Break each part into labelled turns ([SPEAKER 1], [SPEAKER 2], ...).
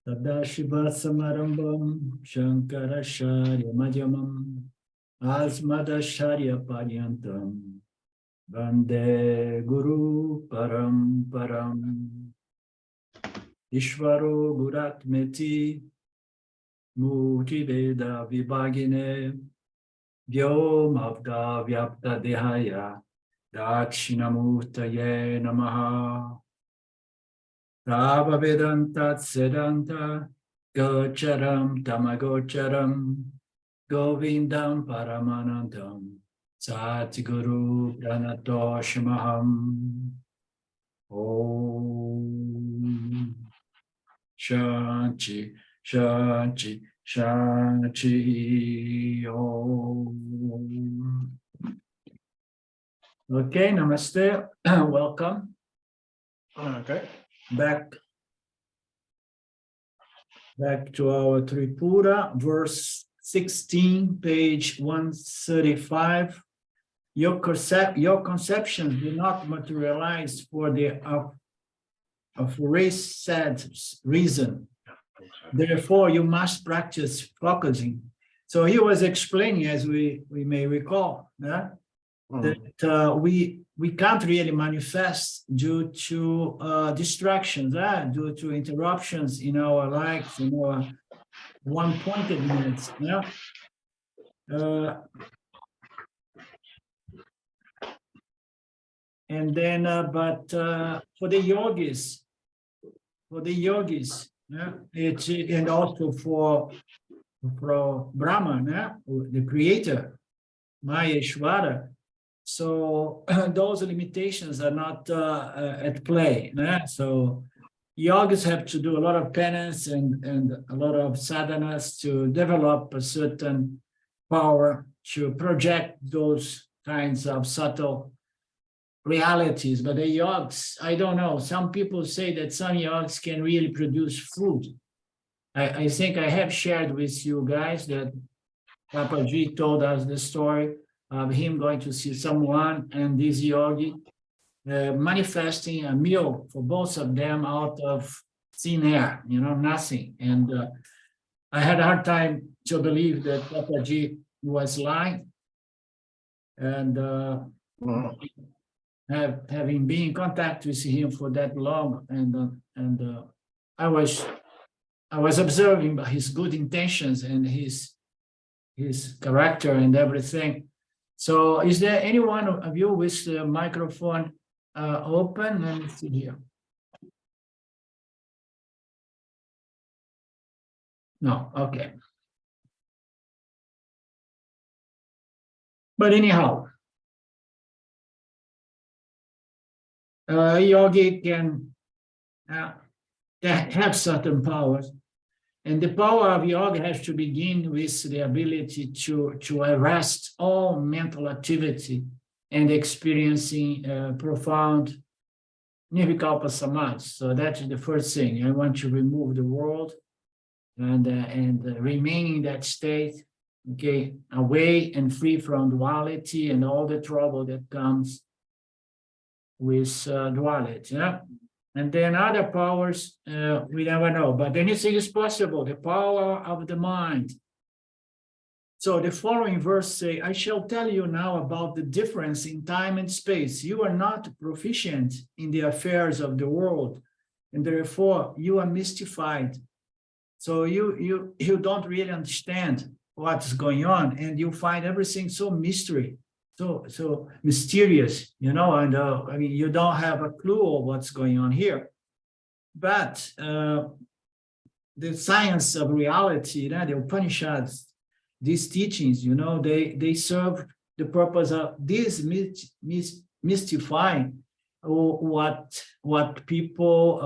[SPEAKER 1] Tadashivasamarambam Shankaracharya Madhyamam Asmadacharya Paryantam Vande Guru Paramparam Ishvaro Guratmeti Murti Veda Vibhagine Vyomavda Vyapta Dehaya Dakshinamurtaye Namaha Rava Vedanta Sedanta Gocharam Tamagocharam Govindam Paramanandam Satguru Pranatoshmaham Om Shanti Shanti Shanti Om. Okay, namaste. Welcome. Okay. Back to our Tripura, verse 16, page 135. Your conceptions do not materialize for the aforesaid reason. Therefore, you must practice focusing. So he was explaining, as we may recall, that we can't really manifest due to distractions, due to interruptions in our lives, in our one-pointedness. And then, but for the yogis, and also for Brahman, the creator, Maheshwara. So those limitations are not at play. So yogis have to do a lot of penance and a lot of sadhanas to develop a certain power to project those kinds of subtle realities. But the yogis, I don't know. Some people say that some yogis can really produce fruit. I think I have shared with you guys that Papaji told us the story of him going to see someone and this yogi manifesting a meal for both of them out of thin air, nothing. And I had a hard time to believe that Papaji was lying. And having been in contact with him for that long, and I was observing his good intentions and his character and everything. So is there any one of you with the microphone open? Let me see here. No, okay. But anyhow, yogi can have certain powers. And the power of yoga has to begin with the ability to arrest all mental activity and experiencing profound nirvikalpa samadhi. So that's the first thing. I want to remove the world and remain in that state, okay, away and free from duality and all the trouble that comes with duality. And then other powers, we never know, but anything is possible, the power of the mind. So the following verse say, I shall tell you now about the difference in time and space. You are not proficient in the affairs of the world, and therefore you are mystified. So you don't really understand what's going on, and you find everything so mystery. So mysterious, and I mean, you don't have a clue of what's going on here. But the science of reality, the Upanishads, these teachings, they serve the purpose of mystifying what people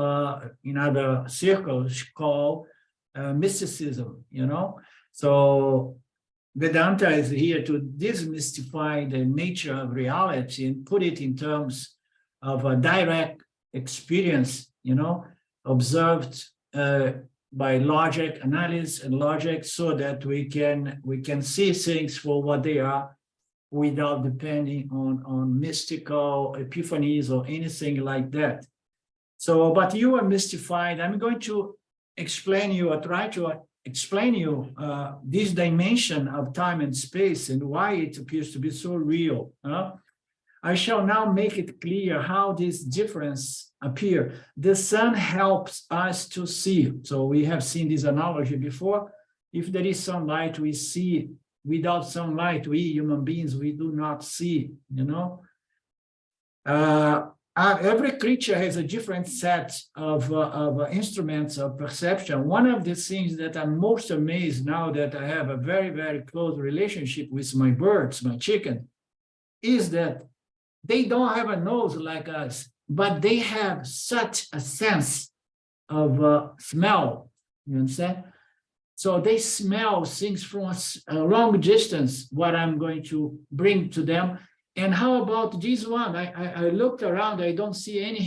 [SPEAKER 1] in other circles call mysticism, So Vedanta is here to demystify the nature of reality and put it in terms of a direct experience, observed by logic, analysis and logic, so that we can see things for what they are without depending on mystical epiphanies or anything like that. So, but you are mystified. I'm going to explain you or try to explain you this dimension of time and space and why it appears to be so real. I shall now make it clear how this difference appear. The sun helps us to see. So we have seen this analogy before. If there is sunlight, we see. Without sunlight, we human beings, we do not see, you know. Every creature has a different set of instruments of perception. One of the things that I'm most amazed now that I have a very, very close relationship with my birds, my chicken, is that they don't have a nose like us, but they have such a sense of smell, you understand? So they smell things from a long distance, what I'm going to bring to them. And how about this one? I looked around, I don't see any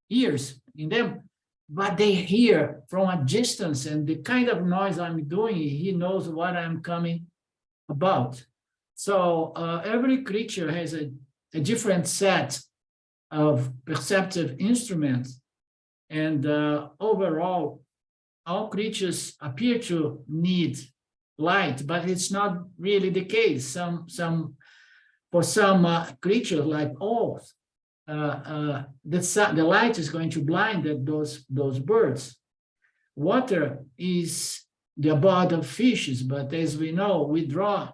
[SPEAKER 1] ears in them, but they hear from a distance, and the kind of noise I'm doing, he knows what I'm coming about. So every creature has a different set of perceptive instruments, and overall, all creatures appear to need light, but it's not really the case. For some creatures like owls, the light is going to blind those birds. Water is the abode of fishes, but as we know, it draws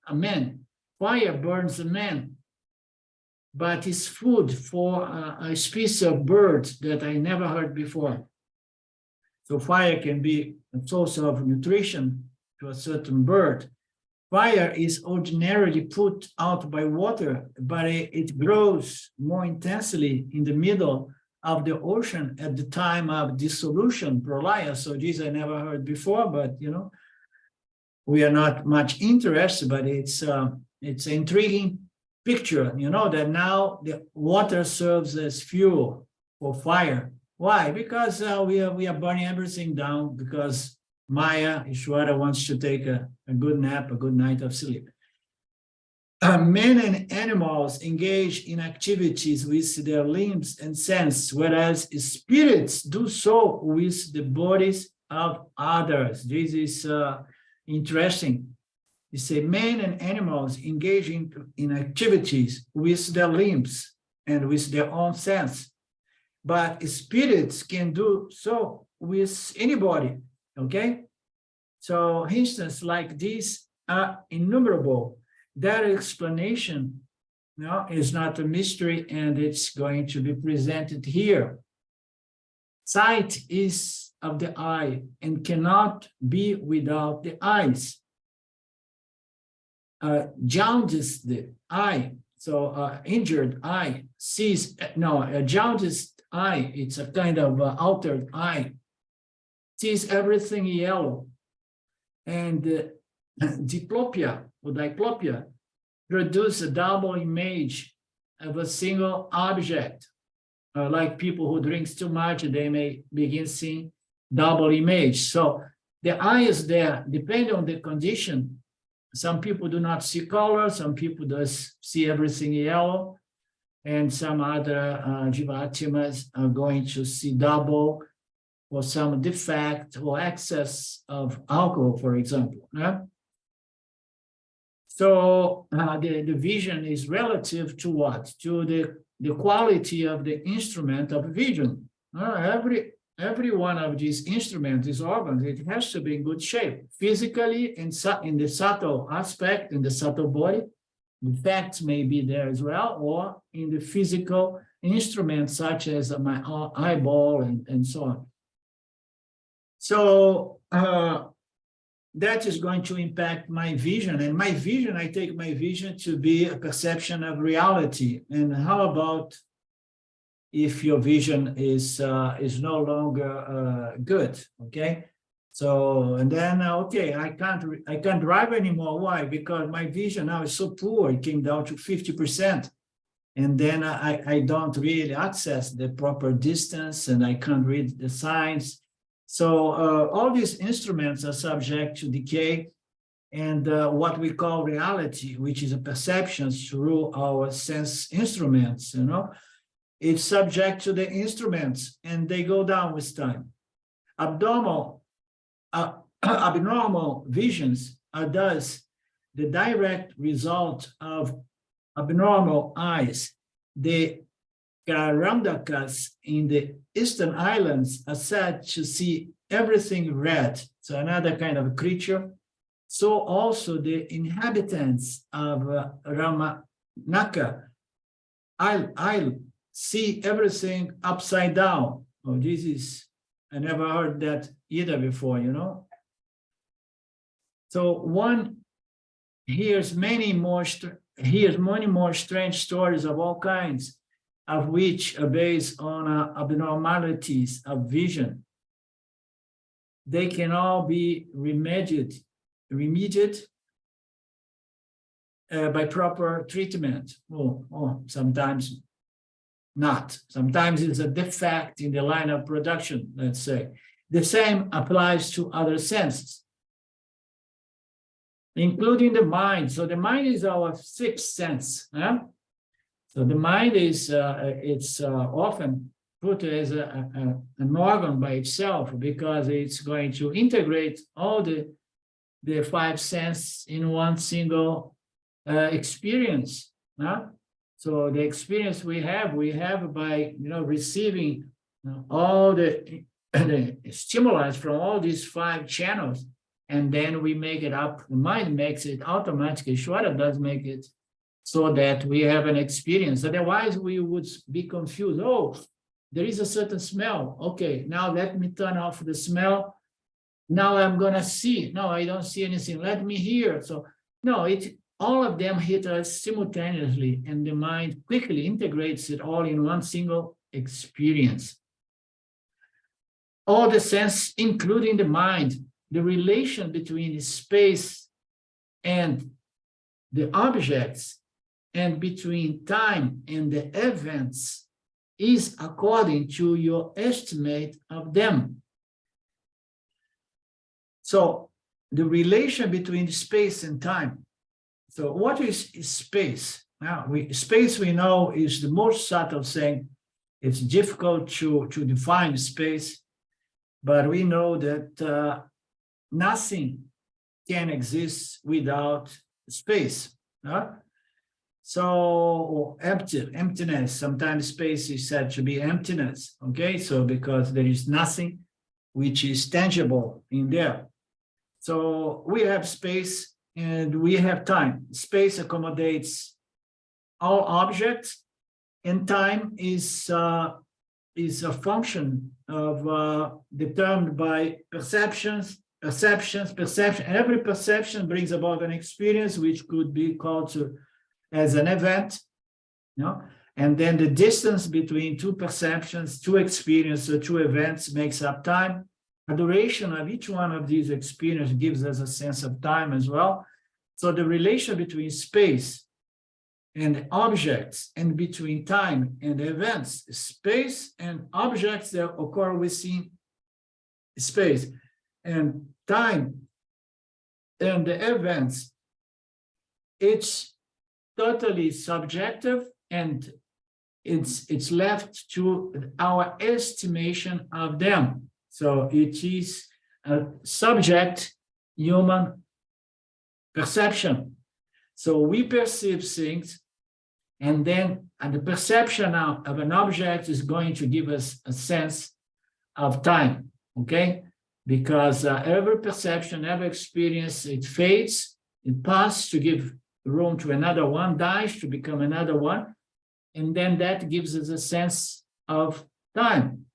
[SPEAKER 1] a man. Fire burns a man, but it's food for a species of birds that I never heard before. So fire can be a source of nutrition to a certain bird. Fire is ordinarily put out by water, but it grows more intensely in the middle of the ocean at the time of dissolution, prolaya. So this I never heard before, but you know, we are not much interested, but it's an intriguing picture, you know, that now the water serves as fuel for fire. Why? Because we are burning everything down, because Maya, Ishwara, wants to take a good nap, a good night of sleep. Men and animals engage in activities with their limbs and sense, whereas spirits do so with the bodies of others. This is interesting. You say men and animals engage in activities with their limbs and with their own sense, but spirits can do so with anybody. Okay, so instances like this are innumerable. That explanation is not a mystery, and it's going to be presented here. Sight is of the eye and cannot be without the eyes. Jaundiced eye, so injured eye sees, a jaundiced eye, it's a kind of altered eye, sees everything yellow, and diplopia or diplopia produce a double image of a single object. Like people who drink too much, they may begin seeing double image. So the eye is there, depending on the condition. Some people do not see color, some people does see everything yellow, and some other jivatmas are going to see double, or some defect or excess of alcohol, for example. Yeah? So the vision is relative to what? To the quality of the instrument of vision. Every one of these instruments, these organs, it has to be in good shape, physically, in the subtle aspect, in the subtle body. Defects may be there as well, or in the physical instruments, such as my eyeball and so on. So that is going to impact my vision. And my vision, I take my vision to be a perception of reality. And how about if your vision is no longer good, okay? So, and then, okay, I can't drive anymore. Why? Because my vision now is so poor, it came down to 50%. And then I don't really access the proper distance, and I can't read the signs. So all these instruments are subject to decay, and what we call reality, which is a perception through our sense instruments, It's subject to the instruments, and they go down with time. Abnormal visions are thus the direct result of abnormal eyes. The Karandakas in the Eastern Islands are said to see everything red, so another kind of creature. So also the inhabitants of Ramanaka, I'll see everything upside down. Oh, this is, I never heard that either before, you know. So one hears many more strange stories of all kinds, of which are based on abnormalities of vision. They can all be remedied by proper treatment, or sometimes not. Sometimes it's a defect in the line of production, let's say. The same applies to other senses, including the mind. So the mind is our sixth sense. So the mind is it's often put as an organ by itself, because it's going to integrate all the five senses in one single experience. So the experience we have by receiving all the stimuli from all these five channels, and then we make it up. The mind makes it automatically. Shwara does make it so that we have an experience. Otherwise, we would be confused. Oh, there is a certain smell. Okay, now let me turn off the smell. Now I'm gonna see. No, I don't see anything. Let me hear. So no, all of them hit us simultaneously, and the mind quickly integrates it all in one single experience. All the sense, including the mind, the relation between space and the objects, and between time and the events, is according to your estimate of them. So the relation between space and time. So what is space? Now, space we know is the most subtle thing. It's difficult to define space, but we know that nothing can exist without space. So emptiness, sometimes space is said to be emptiness, okay? So because there is nothing which is tangible in there. So we have space and we have time. Space accommodates all objects, and time is a function of determined by perception. Every perception brings about an experience which could be called as an event, and then the distance between two perceptions, two experiences, or two events makes up time. The duration of each one of these experiences gives us a sense of time as well. So the relation between space and objects, and between time and events, space and objects that occur within space, and time and the events, it's totally subjective, and it's left to our estimation of them. So it is a subject human perception. So we perceive things, and then the perception of an object is going to give us a sense of time, okay? Because every perception, every experience, it fades, it passes to give room to another one, dies to become another one, and then that gives us a sense of time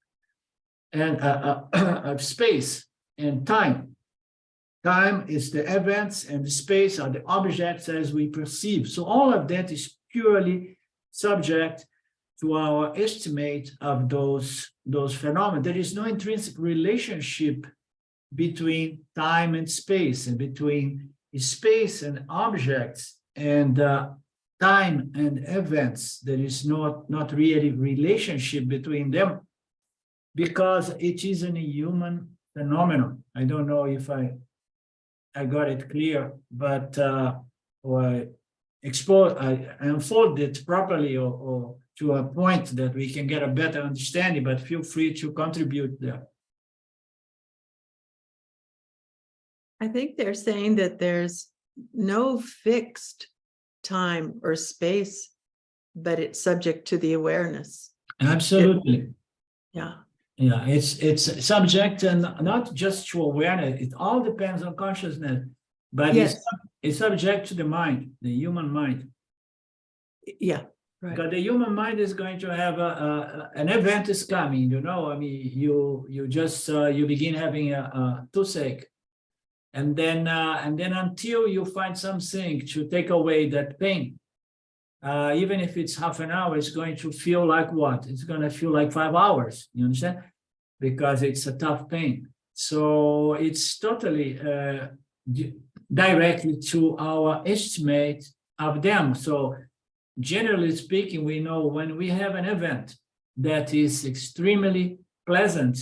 [SPEAKER 1] and of space and time. Time is the events, and the space are the objects as we perceive. So all of that is purely subject to our estimate of those phenomena. There is no intrinsic relationship between time and space, and between space and objects, and time and events. There is not really relationship between them, because it isn't a human phenomenon. I don't know if I got it clear, but or I unfold it properly, or to a point that we can get a better understanding, but feel free to contribute there.
[SPEAKER 2] I think they're saying that there's no fixed time or space, but it's subject to the awareness.
[SPEAKER 1] Absolutely.
[SPEAKER 2] Yeah.
[SPEAKER 1] Yeah, it's subject and not just to awareness. It all depends on consciousness, but
[SPEAKER 2] Yes.
[SPEAKER 1] it's subject to the mind, the human mind.
[SPEAKER 2] Yeah. Right.
[SPEAKER 1] Because the human mind is going to have an event is coming, you know. I mean, you just you begin having a toothache, and then until you find something to take away that pain, even if it's half an hour, it's going to feel like what? It's going to feel like 5 hours. You understand? Because it's a tough pain. So it's totally directly to our estimate of them. So generally speaking, we know when we have an event that is extremely pleasant,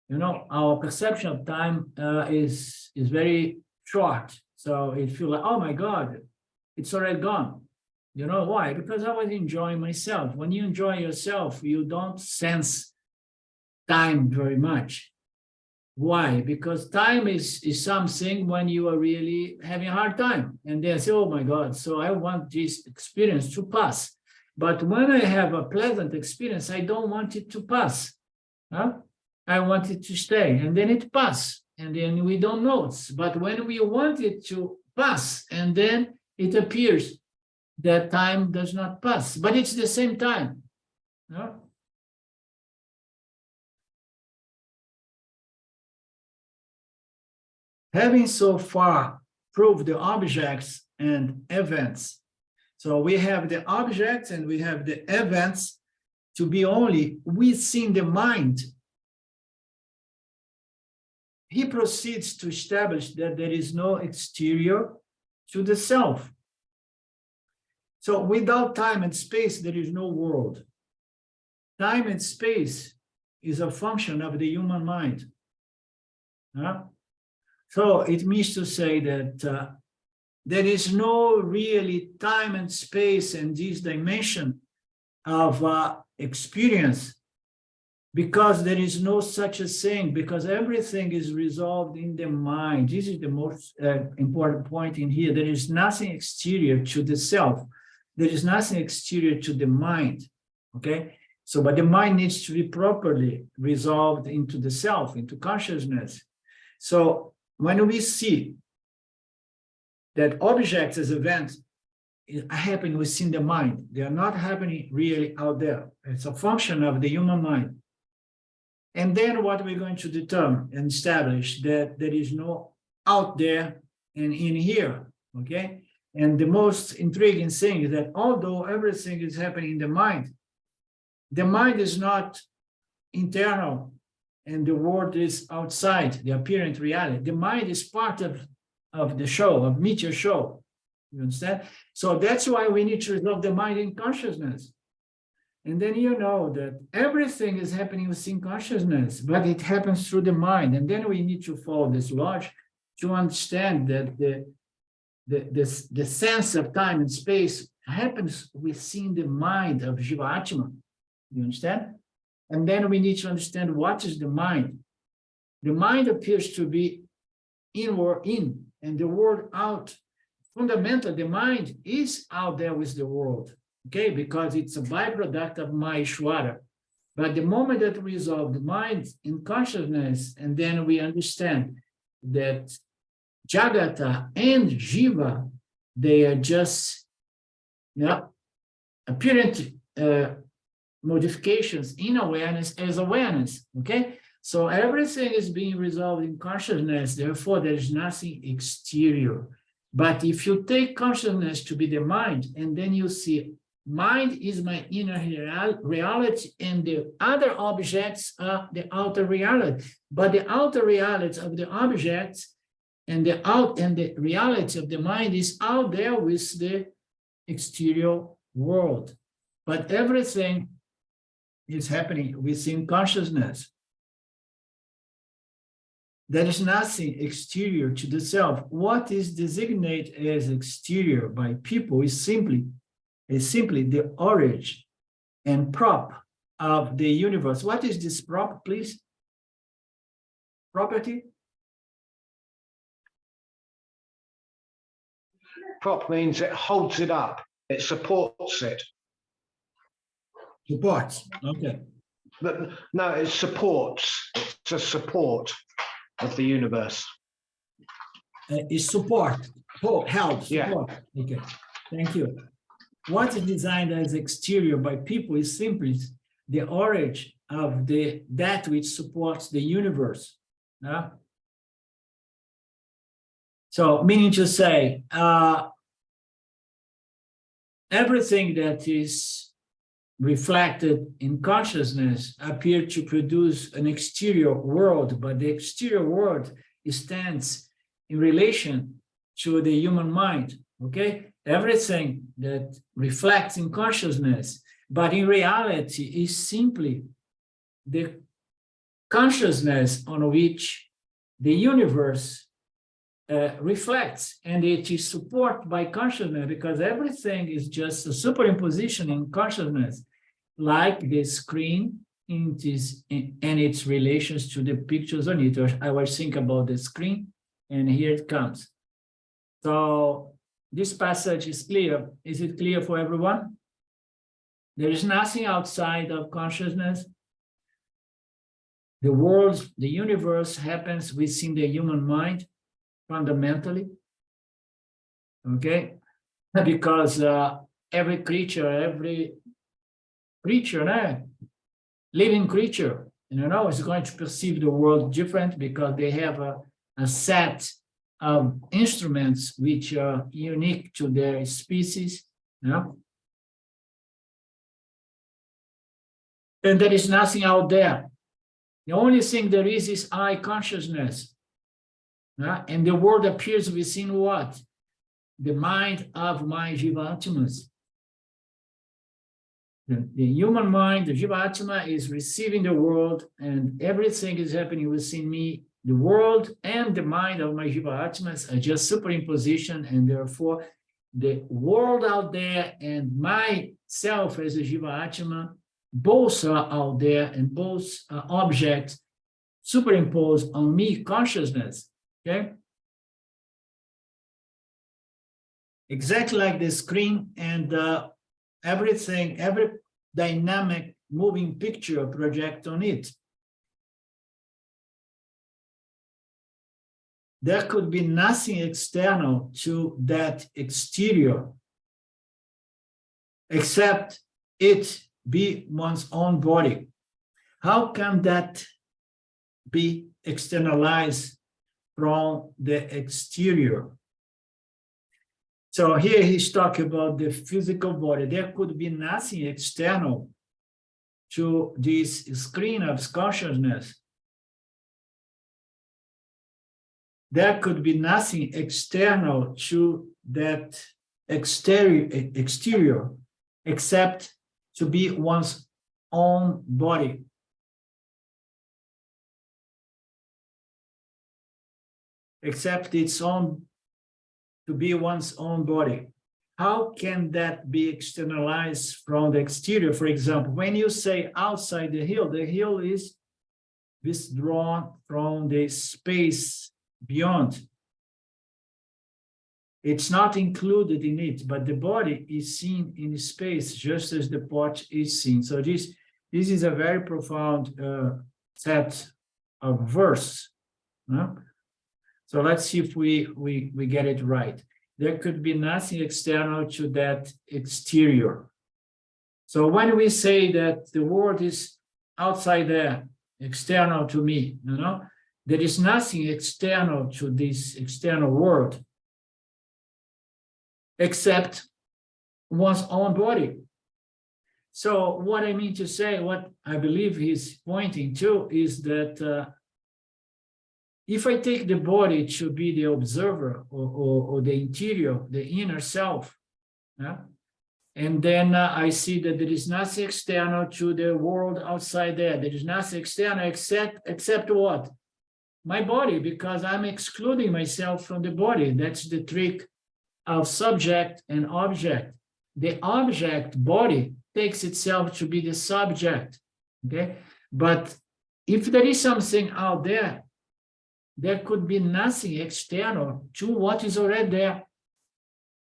[SPEAKER 1] you know, our perception of time is very short. So it feels like, oh my God, it's already gone. You know why? Because I was enjoying myself. When you enjoy yourself, you don't sense time very much. Why? Because time is something when you are really having a hard time. And they say, oh my God, so I want this experience to pass. But when I have a pleasant experience, I don't want it to pass. Huh? I want it to stay. And then it passes. And then we don't notice. But when we want it to pass, and then it appears that time does not pass, but it's the same time. No? Having so far proved the objects and events, so we have the objects and we have the events to be only within the mind, he proceeds to establish that there is no exterior to the self. So without time and space, there is no world. Time and space is a function of the human mind. Huh? So it means to say that there is no really time and space in this dimension of experience, because there is no such a thing, because everything is resolved in the mind. This is the most important point in here. There is nothing exterior to the self. There is nothing exterior to the mind, okay? So, but the mind needs to be properly resolved into the self, into consciousness. So when we see that objects as events happen within the mind, they are not happening really out there. It's a function of the human mind. And then what we're going to determine and establish that there is no out there and in here, okay? And the most intriguing thing is that although everything is happening in the mind is not internal and the world is outside, the apparent reality. The mind is part of the show, of meteor show. You understand? So that's why we need to resolve the mind in consciousness. And then you know that everything is happening within consciousness, but it happens through the mind. And then we need to follow this logic to understand that the sense of time and space happens within the mind of Jiva Atma. You understand? And then we need to understand what is the mind. The mind appears to be inward in, and the world out. Fundamentally, the mind is out there with the world, okay? Because it's a byproduct of Maheshwara. But the moment that we resolve the mind in consciousness, and then we understand that Jagata and Jiva, they are just apparent modifications in awareness as awareness, okay? So everything is being resolved in consciousness, therefore there is nothing exterior. But if you take consciousness to be the mind, and then you see mind is my inner reality, and the other objects are the outer reality. But the outer reality of the objects and the reality of the mind is out there with the exterior world. But everything is happening within consciousness. There is nothing exterior to the self. What is designated as exterior by people is simply the origin and prop of the universe. What is this prop, please? Property?
[SPEAKER 3] Prop means it holds it up. It supports it.
[SPEAKER 1] Supports. Okay.
[SPEAKER 3] But no, it supports. It's a support of the universe.
[SPEAKER 1] Is support. Oh, help.
[SPEAKER 3] Yeah.
[SPEAKER 1] Support. Okay. Thank you. What is designed as exterior by people is simply the origin of that which supports the universe. So, meaning to say, everything that is reflected in consciousness appear to produce an exterior world, but the exterior world stands in relation to the human mind, okay? Everything that reflects in consciousness, but in reality is simply the consciousness on which the universe reflects, and it is supported by consciousness, because everything is just a superimposition in consciousness, like the screen and its relations to the pictures on it. I was thinking about the screen, and here it comes. So this passage is clear. Is it clear for everyone? There is nothing outside of consciousness. The world, the universe happens within the human mind, fundamentally, okay? Because every creature, living creature, is going to perceive the world different, because they have a set of instruments which are unique to their species, And there is nothing out there. The only thing there is I consciousness. And the world appears within what? The mind of my Jiva-atmas. The human mind, the Jiva-atma, is receiving the world, and everything is happening within me. The world and the mind of my Jiva-atmas are just superimposition, and therefore the world out there and myself as a Jiva-atma, both are out there, and both are objects superimposed on me, consciousness. Okay, exactly like the screen, and everything, every dynamic moving picture project on it. There could be nothing external to that exterior except it be one's own body. How can that be externalized from the exterior? So here he's talking about the physical body. There could be nothing external to this screen of consciousness. There could be nothing external to that exterior except to be one's own body. Except its own, to be one's own body. How can that be externalized from the exterior? For example, when you say outside the hill is withdrawn from the space beyond. It's not included in it, but the body is seen in space just as the pot is seen. So this is a very profound set of verse. No? So let's see if we get it right. There could be nothing external to that exterior. So when we say that the world is outside there, external to me, there is nothing external to this external world except one's own body. So what I mean to say, what I believe he's pointing to, is that if I take the body to be the observer or the interior, the inner self, and then I see that there is nothing external to the world outside there. There is nothing external except what? My body, because I'm excluding myself from the body. That's the trick of subject and object. The object body takes itself to be the subject, okay? But if there is something out there, there could be nothing external to what is already there.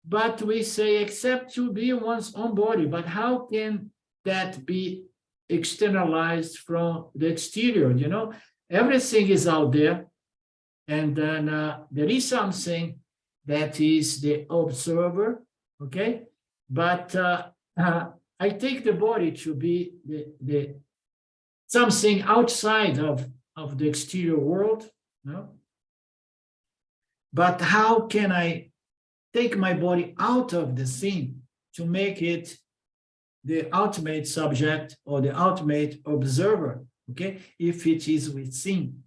[SPEAKER 1] But we say, except to be one's own body, but how can that be externalized from the exterior? You know, everything is out there, and then there is something that is the observer, okay? But I take the body to be the something outside of the exterior world, no? But how can I take my body out of the scene to make it the ultimate subject or the ultimate observer, okay? If it is within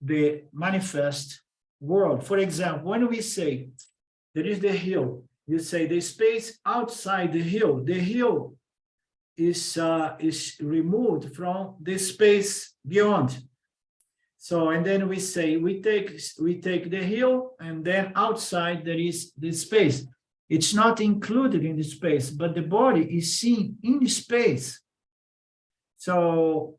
[SPEAKER 1] the manifest world. For example, when we say there is the hill, you say the space outside the hill is removed from the space beyond. So, and then we say we take the hill, and then outside there is the space. It's not included in the space, but the body is seen in the space. So,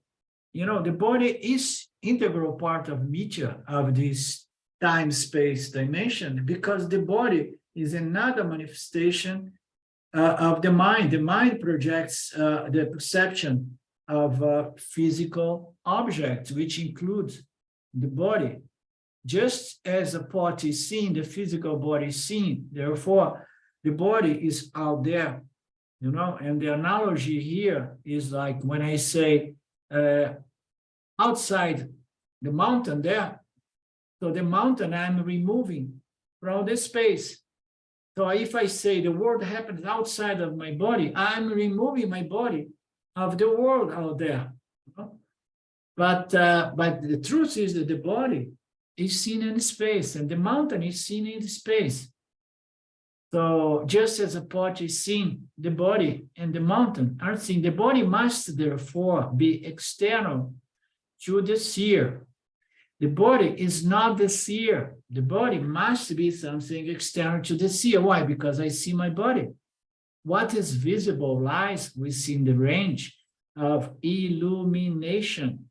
[SPEAKER 1] you know, the body is integral part of Mithya, of this time-space dimension, because the body is another manifestation of the mind. The mind projects the perception of physical objects, which includes the body. Just as a pot is seen, the physical body is seen. Therefore, the body is out there, you know. And the analogy here is like when I say outside the mountain there, so the mountain I'm removing from the space. So if I say the world happens outside of my body, I'm removing my body of the world out there. You know? But the truth is that the body is seen in space, and the mountain is seen in space. So just as a pot is seen, the body and the mountain are seen. The body must therefore be external to the seer. The body is not the seer. The body must be something external to the seer. Why? Because I see my body. What is visible lies within the range of illumination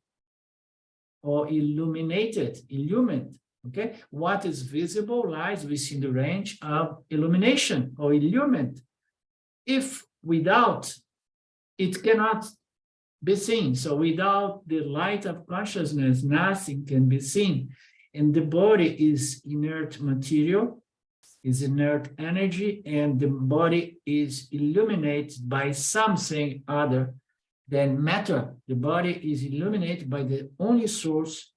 [SPEAKER 1] or illumined, okay? What is visible lies within the range of illumination or illumined. If without, it cannot be seen. So without the light of consciousness, nothing can be seen. And the body is inert material, is inert energy, and the body is illuminated by something other than matter. The body is illuminated by the only source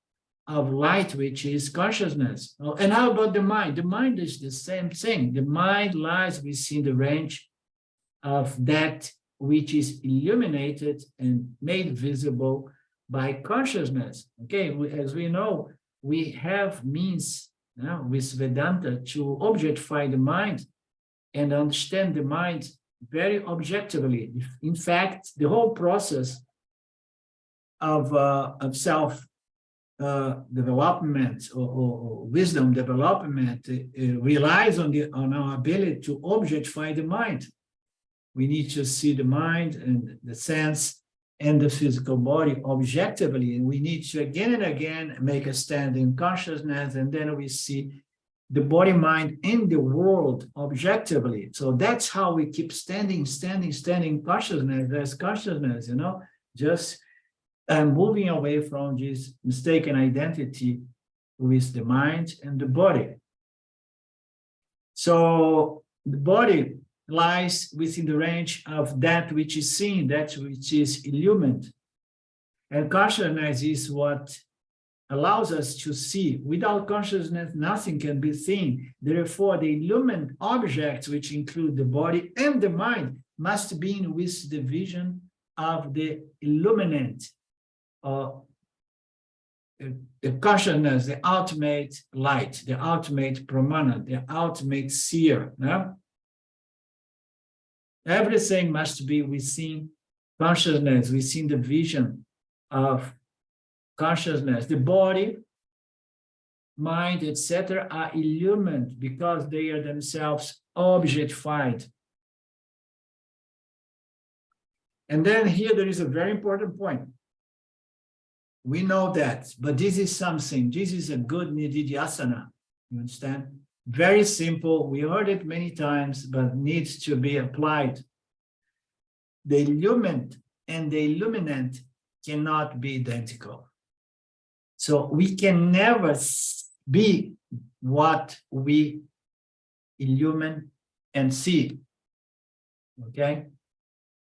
[SPEAKER 1] of light, which is consciousness. And how about the mind? The mind is the same thing. The mind lies within the range of that which is illuminated and made visible by consciousness. Okay, as we know, we have means with Vedanta to objectify the mind and understand the mind very objectively. In fact, the whole process of self development or wisdom development relies on our ability to objectify the mind. We need to see the mind and the sense and the physical body objectively, and we need to again and again make a stand in consciousness, and then we see the body, mind, and the world objectively. So that's how we keep standing consciousness as consciousness, you know, just moving away from this mistaken identity with the mind and the body. So the body lies within the range of that which is seen, that which is illumined. And consciousness is what allows us to see. Without consciousness, nothing can be seen. Therefore, the illumined objects, which include the body and the mind, must be in with the vision of the illuminant, or the consciousness, the ultimate light, the ultimate pramana, the ultimate seer. No? Everything must be within consciousness, within the vision of consciousness. The body, mind, etc., are illumined because they are themselves objectified. And then here there is a very important point. We know that, but this is something, this is a good nididhyasana. You understand? Very simple. We heard it many times, but needs to be applied. The illumined and the illuminant cannot be identical. So we can never be what we illumine and see. Okay?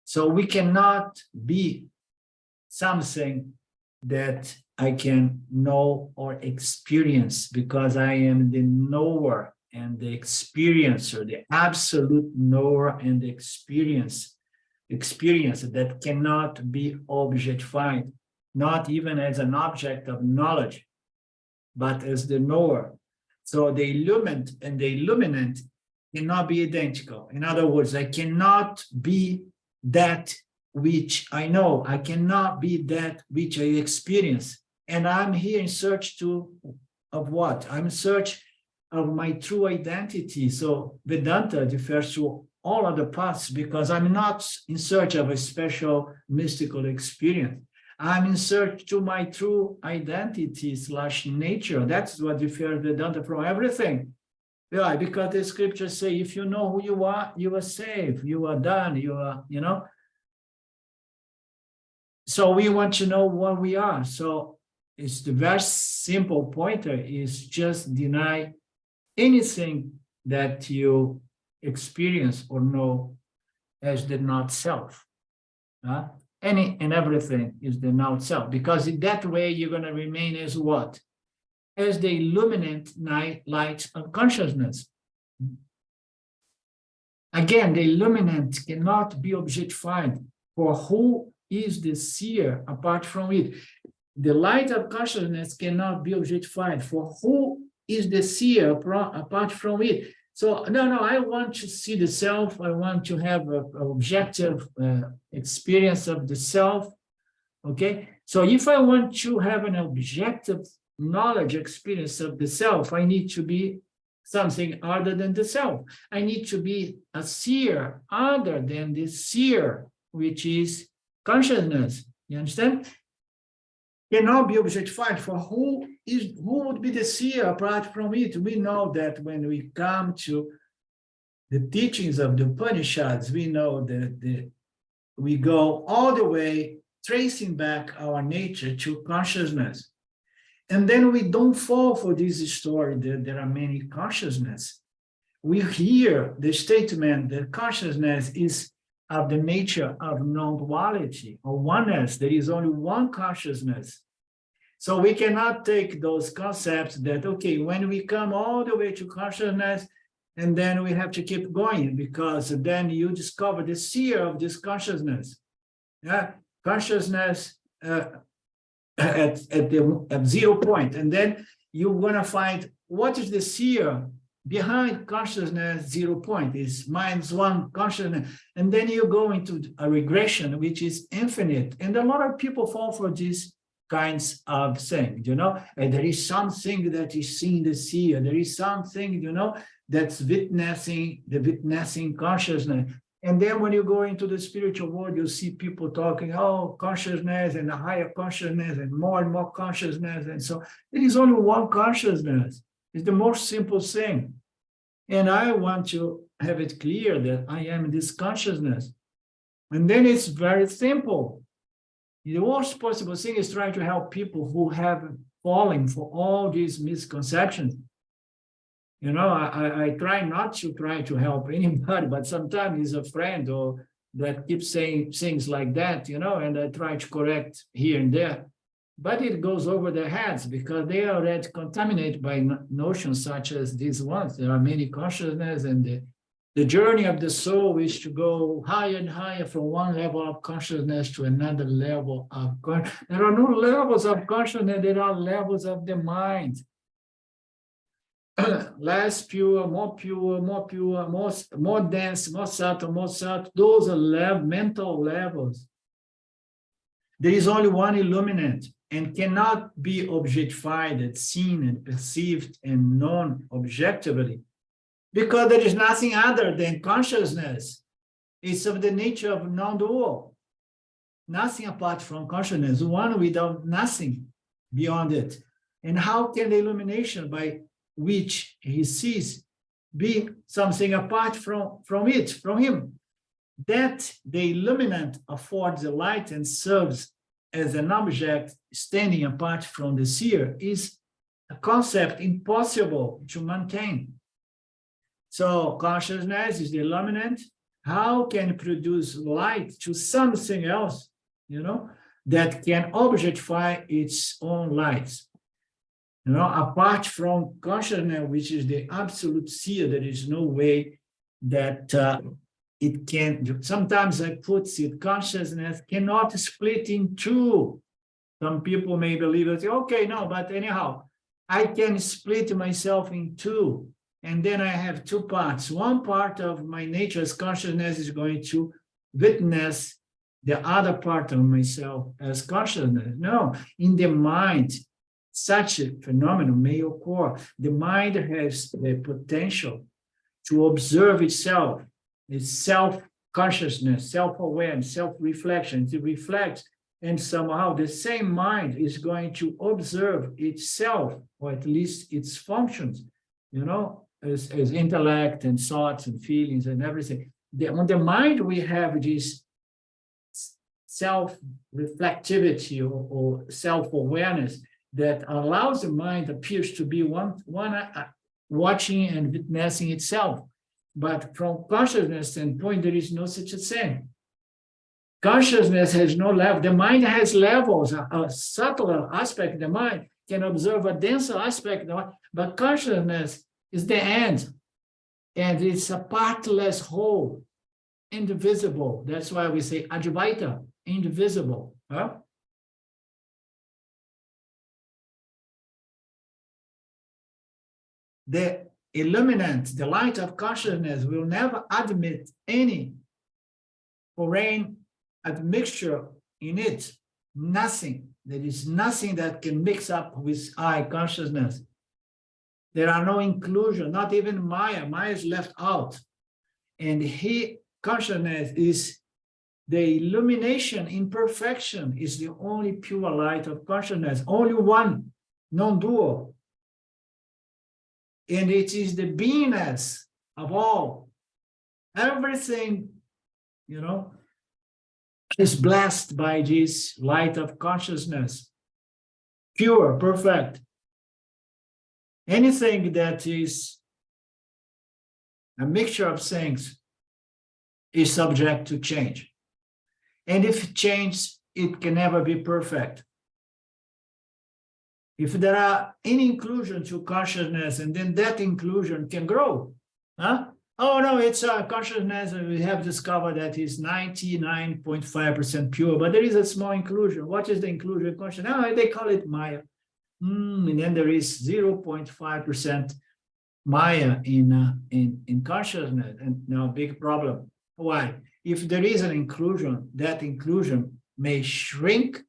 [SPEAKER 1] So we cannot be something that I can know or experience, because I am the knower and the experiencer, the absolute knower and the experience that cannot be objectified, not even as an object of knowledge, but as the knower. So the illumined and the illuminant cannot be identical. In other words, I cannot be that which I know. I cannot be that which I experience. And I'm here in search of what? I'm in search of my true identity. So Vedanta refers to all other paths, because I'm not in search of a special mystical experience. I'm in search to my true identity / nature. That's what differs Vedanta from everything. Why? Because the scriptures say, if you know who you are safe, you are done, you are, you know. So we want to know what we are. So it's the very simple pointer is just deny anything that you experience or know as the not self. Any and everything is the not self, because in that way you're going to remain as what? As the illuminant light of consciousness. Again, the illuminant cannot be objectified, for who is the seer apart from it? The light of consciousness cannot be objectified, for who is the seer apart from it? So, no, I want to see the self. I want to have an objective experience of the self. Okay, so if I want to have an objective knowledge experience of the self, I need to be something other than the self. I need to be a seer other than the seer, which is consciousness. You understand? Cannot be objectified, for who would be the seer apart from it? We know that when we come to the teachings of the Upanishads, we know that we go all the way tracing back our nature to consciousness. And then we don't fall for this story that there are many consciousness. We hear the statement that consciousness is of the nature of non-duality or oneness. There is only one consciousness. So we cannot take those concepts that, okay, when we come all the way to consciousness, and then we have to keep going, because then you discover the seer of this consciousness. Yeah, consciousness at 0 point, and then you're going to find what is the seer behind consciousness 0 point is -1 consciousness, and then you go into a regression which is infinite. And a lot of people fall for these kinds of things, and there is something that is seeing the seer, there is something, that's witnessing consciousness. And then when you go into the spiritual world, you see people talking, oh, consciousness and a higher consciousness and more consciousness. And so it is only one consciousness. It's the most simple thing. And I want to have it clear that I am this consciousness. And then it's very simple. The worst possible thing is trying to help people who have fallen for all these misconceptions. I try not to help anybody, but sometimes it's a friend or that keeps saying things like that, and I try to correct here and there. But it goes over their heads because they are already contaminated by notions such as these ones. There are many consciousness, and the journey of the soul is to go higher and higher from one level of consciousness to another level of consciousness. There are no levels of consciousness, there are levels of the mind. Less pure, more dense, more subtle. Those are mental levels. There is only one illuminant and cannot be objectified, seen and perceived and known objectively, because there is nothing other than consciousness. It's of the nature of non-dual. nothing apart from consciousness, one without nothing beyond it. And how can the illumination by which he sees be something apart from it, from him? That the illuminant affords the light and serves as an object standing apart from the seer is a concept impossible to maintain. So consciousness is the illuminant. How can it produce light to something else, that can objectify its own light? Apart from consciousness, which is the absolute seer, there is no way that it can. Sometimes I put it, consciousness cannot split in two. Some people may believe that, okay, no, but anyhow, I can split myself in two, and then I have two parts. One part of my nature as consciousness is going to witness the other part of myself as consciousness. No, in the mind, such a phenomenon may occur. The mind has the potential to observe itself, its self-consciousness, self-awareness, self-reflection. It reflects, and somehow the same mind is going to observe itself, or at least its functions, as intellect and thoughts and feelings and everything. On the mind, we have this self-reflectivity or self-awareness that allows the mind appears to be one watching and witnessing itself. But from consciousness standpoint, there is no such a thing. Consciousness has no level. The mind has levels. A subtler aspect of the mind can observe a denser aspect of the mind, but consciousness is the end. And it's a partless whole, indivisible. That's why we say Advaita, indivisible. Huh? The illuminant, the light of consciousness, will never admit any foreign admixture in it. Nothing. There is nothing that can mix up with I consciousness. There are no inclusion, not even Maya. Maya is left out. And consciousness is the illumination in perfection, is the only pure light of consciousness, only one, non-dual. And it is the beingness of all. Everything, is blessed by this light of consciousness, pure, perfect. Anything that is a mixture of things is subject to change. And if it changes, it can never be perfect. If there are any inclusion to consciousness, and then that inclusion can grow. Huh? Oh, no, it's consciousness, and we have discovered that it's 99.5% pure, but there is a small inclusion. What is the inclusion in consciousness? Oh, they call it Maya. And then there is 0.5% Maya in consciousness, and now big problem. Why? If there is an inclusion, that inclusion may shrink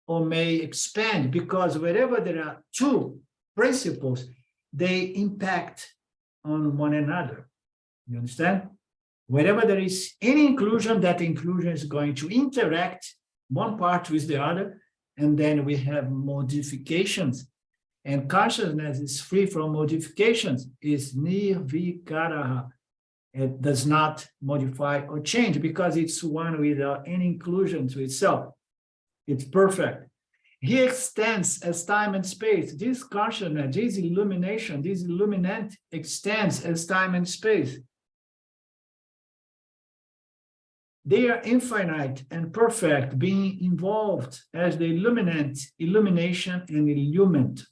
[SPEAKER 1] or may expand, because wherever there are two principles, they impact on one another. You understand? Wherever there is any inclusion, that inclusion is going to interact one part with the other, and then we have modifications. And consciousness is free from modifications, is nirvikaraha. It does not modify or change because it's one without any inclusion to itself. It's perfect. He extends as time and space. This consciousness, this illumination, this illuminant extends as time and space. They are infinite and perfect, being involved as the illumination and illumined.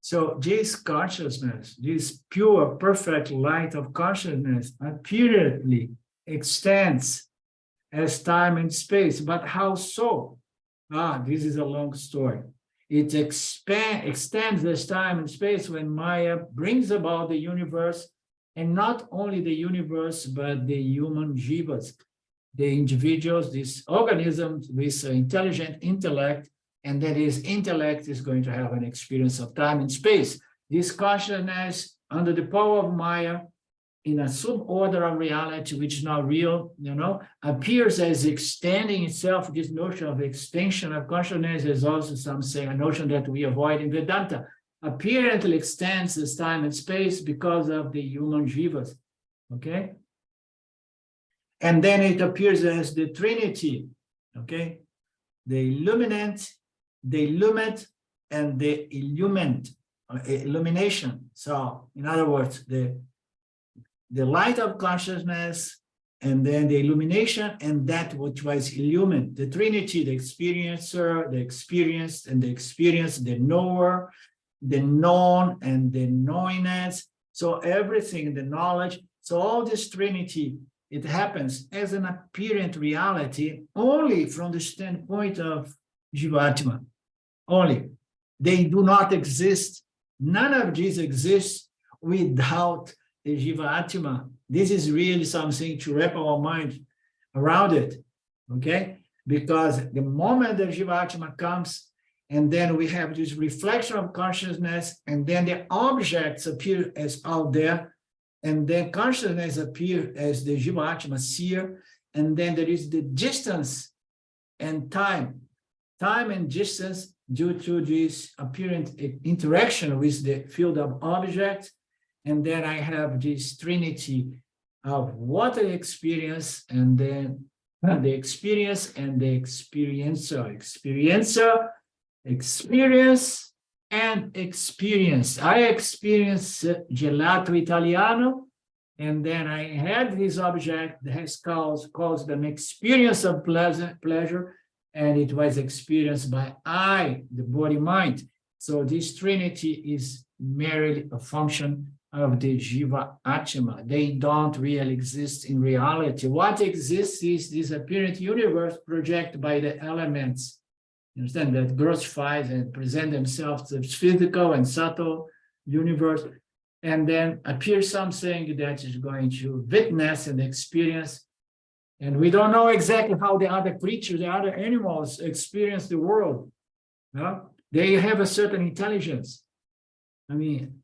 [SPEAKER 1] So this consciousness, this pure, perfect light of consciousness apparently extends as time and space. But how so? This is a long story. It extends as time and space when Maya brings about the universe, and not only the universe, but the human jivas, the individuals, these organisms with intelligent intellect, and that is intellect is going to have an experience of time and space. This consciousness, under the power of Maya, in a suborder of reality, which is not real, appears as extending itself. This notion of extension of consciousness is also, some say, a notion that we avoid in Vedanta. Apparently extends as time and space because of the human jivas, okay? And then it appears as the Trinity, okay? The illuminant, the illuminate, and the illumination. So, in other words, the light of consciousness, and then the illumination, and that which was illumined. The Trinity, the experiencer, the experienced, and the experience, the knower, the known, and the knowingness. So everything, the knowledge. So all this Trinity, it happens as an apparent reality only from the standpoint of Jivatma. Only. They do not exist. None of these exists without the Jivatma. This is really something to wrap our mind around it, okay? Because the moment the Jivatma comes, and then we have this reflection of consciousness, and then the objects appear as out there, and then consciousness appear as the Jivatma seer, and then there is the distance and time and distance due to this apparent interaction with the field of objects. And then I have this trinity of what I experience, and then the experience and the experiencer, experience and experience. I experienced gelato Italiano, and then I had this object that has caused an experience of pleasure, and it was experienced by I, the body mind. So this trinity is merely a function of the Jiva Atma. They don't really exist in reality. What exists is this apparent universe projected by the elements. You understand, that grossifies and present themselves as physical and subtle universe, and then appears something that is going to witness and experience. And we don't know exactly how the other creatures, the other animals experience the world. They have a certain intelligence. I mean,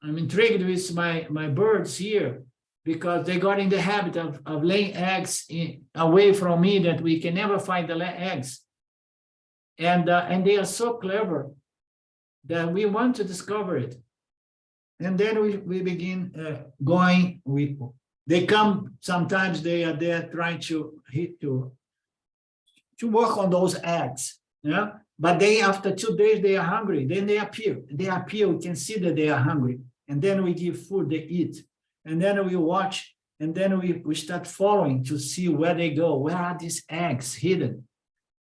[SPEAKER 1] I'm intrigued with my birds here, because they got in the habit of laying eggs away from me, that we can never find the eggs. And they are so clever that we want to discover it. And then we begin going. They come, sometimes they are there trying to work on those eggs. Yeah. But after 2 days, they are hungry. Then they appear. We can see that they are hungry. And then we give food, they eat. And then we watch. And then we start following to see where they go. Where are these eggs hidden?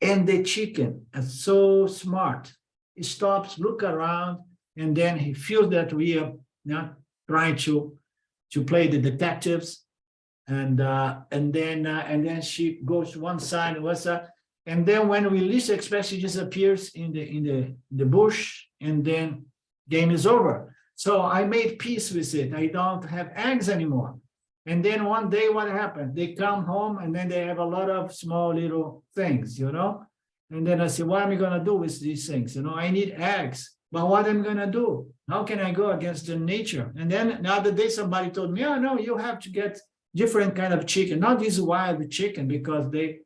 [SPEAKER 1] And the chicken is so smart. He stops, look around, and then he feels that we are not trying to play the detectives. And then she goes to one side, and then when we least expect, she disappears in the bush, and then game is over. So I made peace with it. I don't have eggs anymore. And then one day, what happened? They come home, and then they have a lot of small little things, And then I say, what am I going to do with these things? I need eggs, but what am I going to do? How can I go against the nature? And then the other day, somebody told me, oh, no, you have to get different kind of chicken, not this wild chicken, because they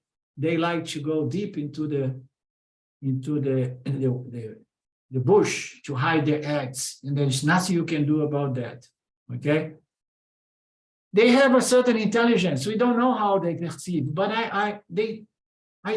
[SPEAKER 1] like to go deep into the bush to hide their eggs. And there's nothing you can do about that, okay? They have a certain intelligence. We don't know how they perceive, but I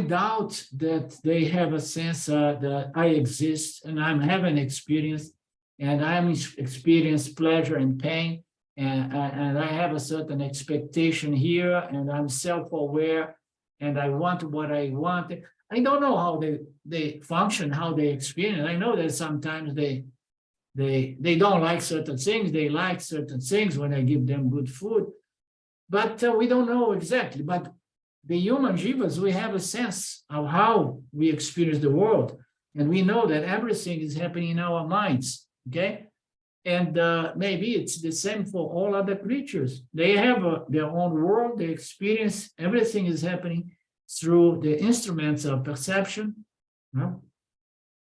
[SPEAKER 1] doubt that they have a sense that I exist and I'm having experience, and I'm experiencing pleasure and pain, and I have a certain expectation here, and I'm self-aware, and I want what I want. I don't know how they function, how they experience. I know that sometimes they don't like certain things. They like certain things when I give them good food, but we don't know exactly. But the human jivas, we have a sense of how we experience the world, and we know that everything is happening in our minds, okay? And maybe it's the same for all other creatures. They have their own world, they experience, everything is happening through the instruments of perception,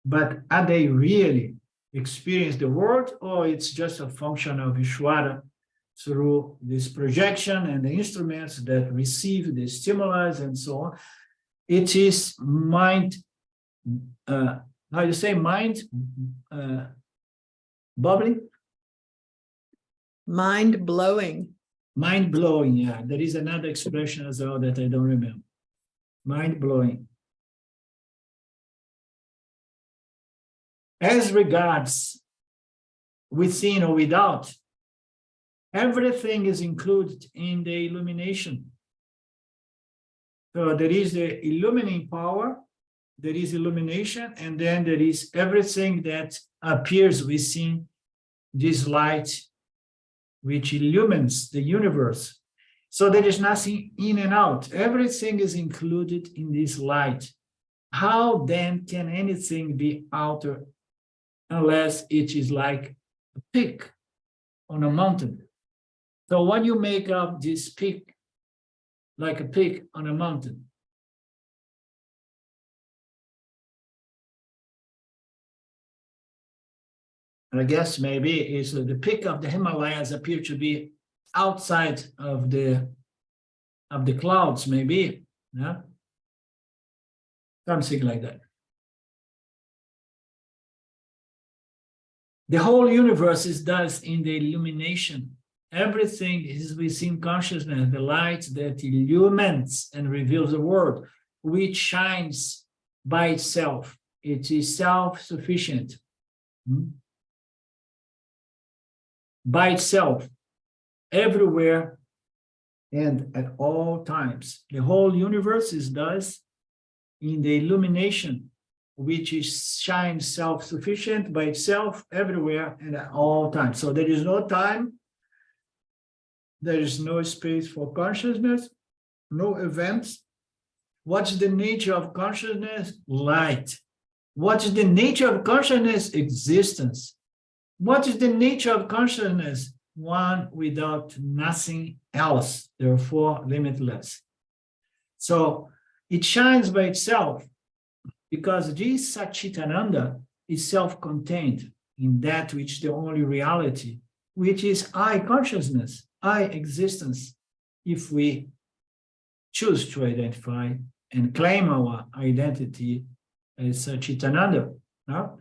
[SPEAKER 1] but are they really experience the world, or it's just a function of Ishvara through this projection and the instruments that receive the stimulus and so on. It is mind, how you say mind, bubbling?
[SPEAKER 2] Mind blowing.
[SPEAKER 1] Mind blowing, yeah. There is another expression as well that I don't remember. Mind blowing. As regards within or without, everything is included in the illumination. So there is the illuminating power, there is illumination, and then there is everything that appears within this light which illumines the universe. So there is nothing in and out. Everything is included in this light. How then can anything be outer unless it is like a peak on a mountain? So when you make up this peak, like a peak on a mountain, I guess maybe is the peak of the Himalayas appear to be outside of the clouds, maybe, yeah, something like that. The whole universe is thus in the illumination. Everything is within consciousness, the light that illumines and reveals the world, which shines by itself. It is self-sufficient. By itself, everywhere and at all times. The whole universe is thus in the illumination, which is shines self-sufficient by itself everywhere and at all times. So there is no time, there is no space for consciousness, no events. What's the nature of consciousness? Light. What is the nature of consciousness? Existence. What is the nature of consciousness? One without nothing else, therefore limitless. So it shines by itself because this Satchitananda is self-contained in that which the only reality, which is I consciousness, I existence, if we choose to identify and claim our identity as Satchitananda. No?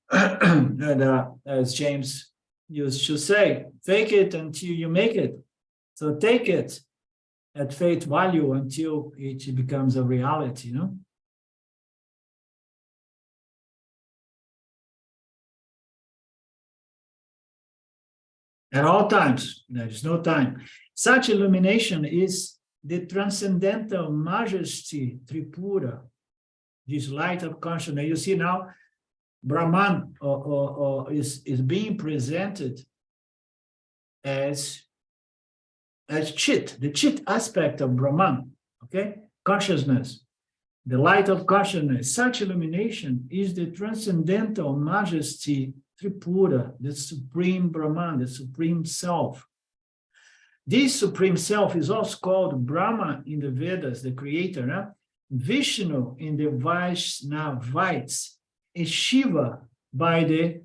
[SPEAKER 1] And as James used to say, fake it until you make it. So take it at face value until it becomes a reality, no? At all times, there is no time. Such illumination is the transcendental majesty, Tripura, this light of consciousness. You see now, Brahman is being presented as Chit, the Chit aspect of Brahman, okay? Consciousness, the light of consciousness. Such illumination is the transcendental majesty, Tripura, the supreme Brahman, the supreme self. This supreme self is also called Brahma in the Vedas, the creator, no? Vishnu in the Vaishnavites, is Shiva by the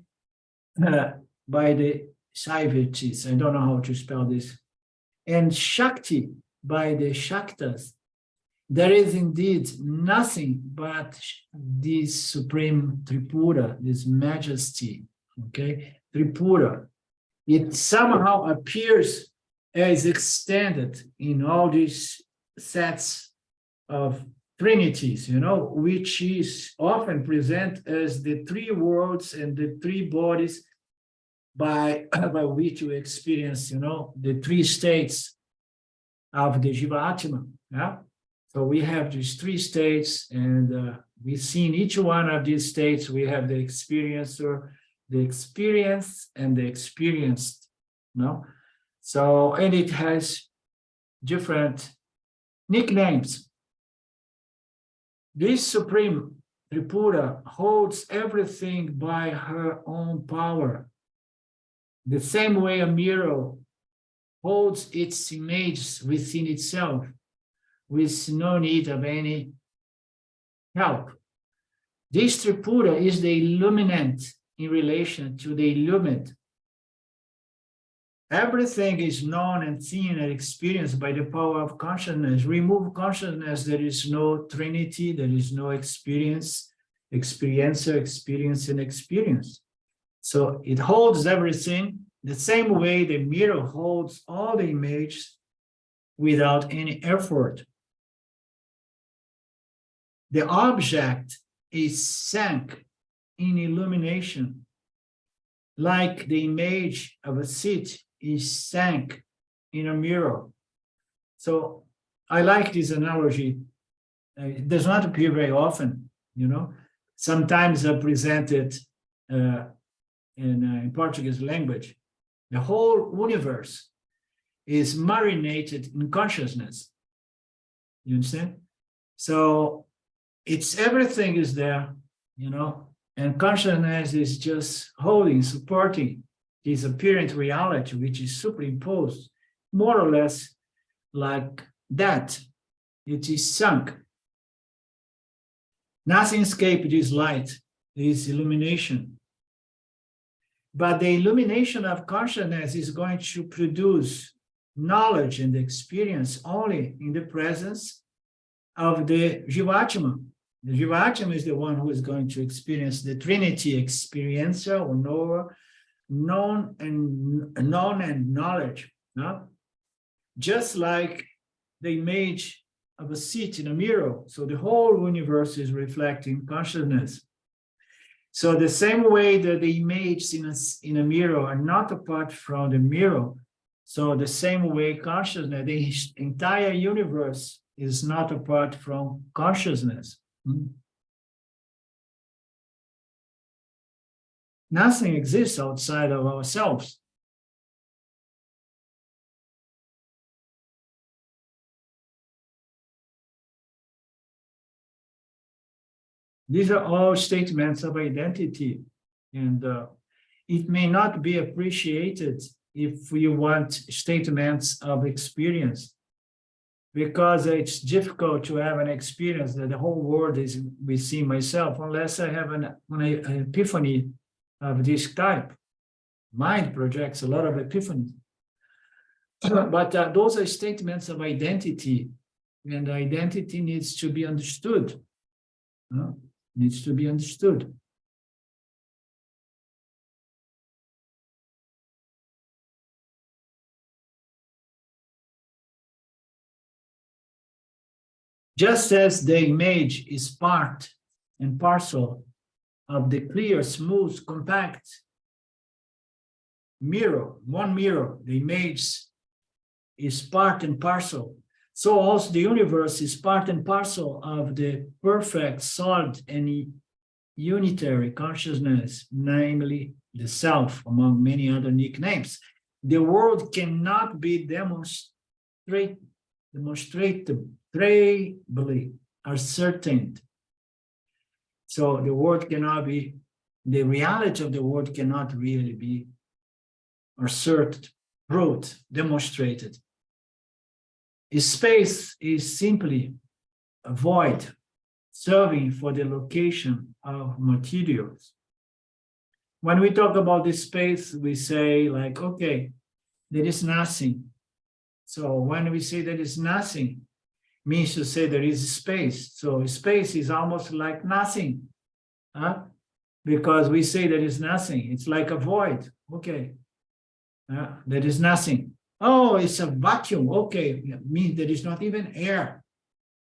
[SPEAKER 1] Shaivites. I don't know how to spell this. And Shakti by the Shaktas. There is indeed nothing but this supreme Tripura, this majesty, okay? Tripura. It somehow appears as extended in all these sets of trinities, you know, which is often present as the three worlds and the three bodies by which you experience, you know, the three states of the Jiva-Atma. Yeah? So we have these three states, and we see in each one of these states, we have the experiencer, the experience, and the experienced. No? So, and it has different nicknames. This supreme Tripura holds everything by her own power. The same way a mirror holds its image within itself, with no need of any help. This Tripura is the illuminant in relation to the illumined. everything is known and seen and experienced by the power of consciousness. Remove consciousness, there is no Trinity, there is no experience, experiencer, experience, and experience. So it holds everything the same way the mirror holds all the images without any effort. The object is sank in illumination, like the image of a seat is sank in a mirror. So I like this analogy. It does not appear very often, you know. Sometimes I present it in Portuguese language. The whole universe is marinated in consciousness. You understand? So it's everything is there, you know, and consciousness is just holding, supporting this apparent reality, which is superimposed, more or less like that. It is sunk. Nothing escaped this light, this illumination. But the illumination of consciousness is going to produce knowledge and experience only in the presence of the Jivatma. The Jivatma is the one who is going to experience the Trinity, experiencer or knower, known and knowledge. No? Just like the image of a seat in a mirror. So the whole universe is reflecting consciousness. So the same way that the images in a mirror are not apart from the mirror, so the same way consciousness, the entire universe is not apart from consciousness. Nothing exists outside of ourselves. These are all statements of identity, and it may not be appreciated if we want statements of experience, because it's difficult to have an experience that the whole world is within myself, unless I have an epiphany of this type. Mind projects a lot of epiphanies. But those are statements of identity, and identity needs to be understood. Needs to be understood. Just as the image is part and parcel of the clear, smooth, compact mirror, one mirror, the image is part and parcel. So also the universe is part and parcel of the perfect, solid, and unitary consciousness, namely the self, among many other nicknames. The world cannot be demonstrably ascertained. So the world cannot be, the reality of the world cannot really be asserted, proved, demonstrated. Space is simply a void serving for the location of materials. When we talk about this space, we say like, okay, there is nothing. So when we say there is nothing, means to say there is space. So space is almost like nothing, because we say there is nothing. It's like a void. Okay, there is nothing. Oh, it's a vacuum. Okay, it means there is not even air.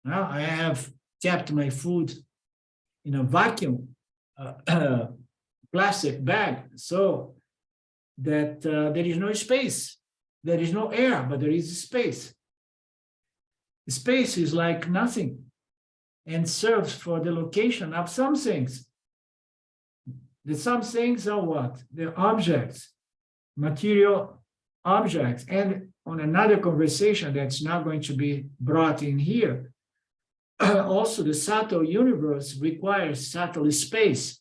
[SPEAKER 1] Now I have kept my food in a vacuum plastic bag, so that there is no space. There is no air, but there is space. Space is like nothing and serves for the location of some things. The some things are what? They're objects, material objects. And on another conversation that's not going to be brought in here, also the subtle universe requires subtle space.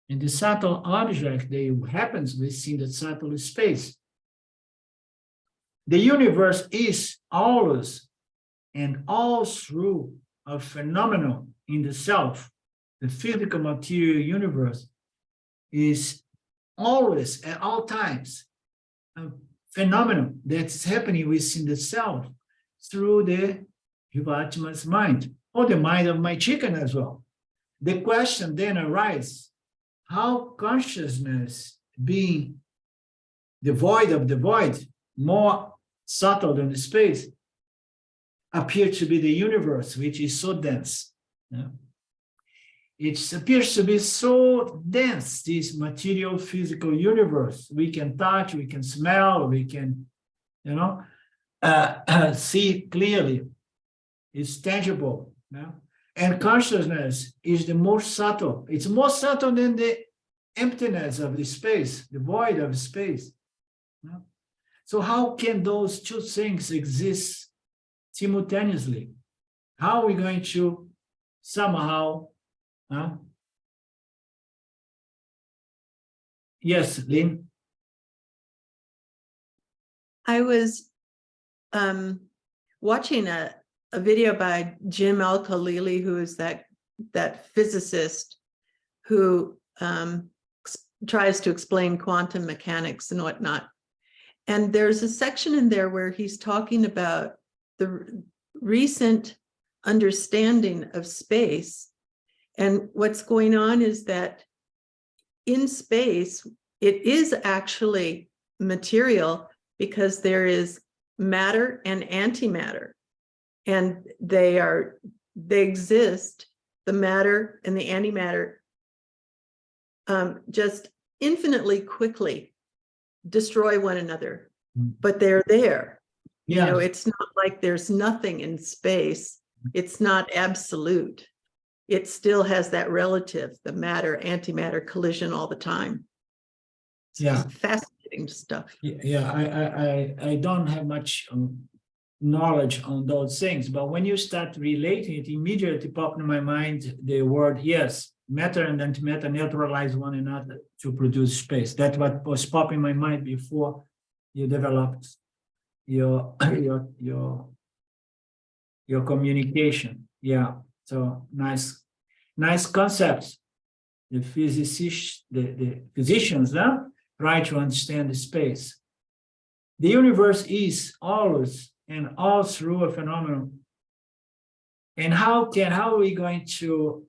[SPEAKER 1] And the subtle object that happens within the subtle space. The universe is always and all through a phenomenon in the self. The physical material universe is always at all times a phenomenon that's happening within the self through the Jivatma's mind, or the mind of my chicken as well. The question then arises, how consciousness, being the void of the void, more subtle than the space, appears to be the universe, which is so dense. Yeah? It appears to be so dense, this material physical universe. We can touch, we can smell, we can, see clearly. It's tangible. Yeah? And consciousness is the most subtle. It's more subtle than the emptiness of the space, the void of space. Yeah? So how can those two things exist simultaneously? How are we going to somehow... Yes, Lynn.
[SPEAKER 2] I was watching a video by Jim Al-Khalili, who is that physicist who tries to explain quantum mechanics and whatnot. And there's a section in there where he's talking about the recent understanding of space. And what's going on is that in space, it is actually material because there is matter and antimatter. And they exist, the matter and the antimatter, just infinitely quickly destroy one another, but they're there.
[SPEAKER 1] Yeah.
[SPEAKER 2] You know, it's not like there's nothing in space. It's not absolute. It still has that relative, the matter, antimatter collision all the time. It's just fascinating stuff.
[SPEAKER 1] Yeah, I don't have much knowledge on those things, but when you start relating it, immediately popped in my mind the word, yes, matter and antimatter neutralize one another to produce space. That's what was popping in my mind before you developed your communication. Yeah, so nice concepts. The physicians try to understand the space. The universe is always and all through a phenomenon. And how are we going to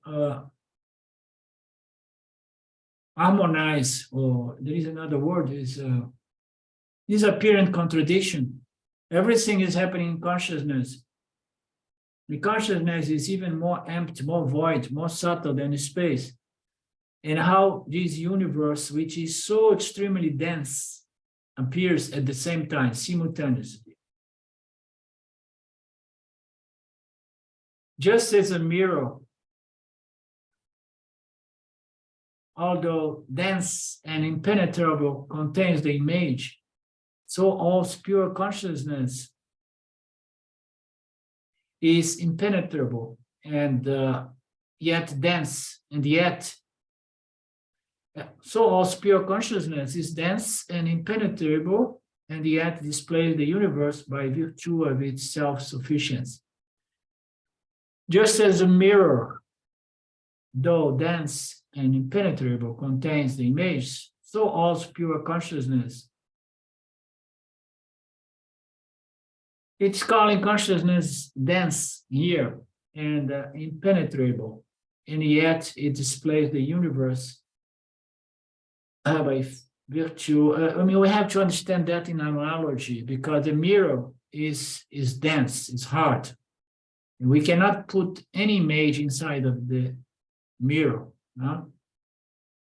[SPEAKER 1] harmonize, or there is another word, is apparent contradiction. Everything is happening in consciousness. The consciousness is even more empty, more void, more subtle than space. And how this universe, which is so extremely dense, appears at the same time, simultaneously. Just as a mirror, although dense and impenetrable, contains the image, so all pure consciousness is impenetrable and yet dense, and yet so all pure consciousness is dense and impenetrable, and yet displays the universe by virtue of its self-sufficiency. Just as a mirror, though dense and impenetrable, contains the image, so all pure consciousness. It's calling consciousness dense here and impenetrable, and yet it displays the universe by virtue. We have to understand that in analogy, because the mirror is dense, it's hard. And we cannot put any image inside of the mirror. No?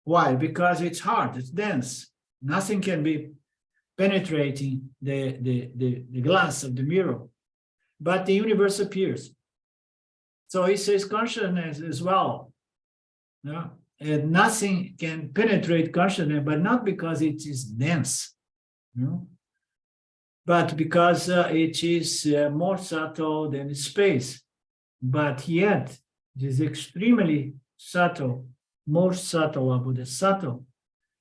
[SPEAKER 1] Why? Because it's hard, it's dense. Nothing can be penetrating the glass of the mirror, but the universe appears. So he says consciousness as well. No? And nothing can penetrate consciousness, but not because it is dense, no? But because it is more subtle than space. But yet, it is extremely subtle, more subtle about the subtle,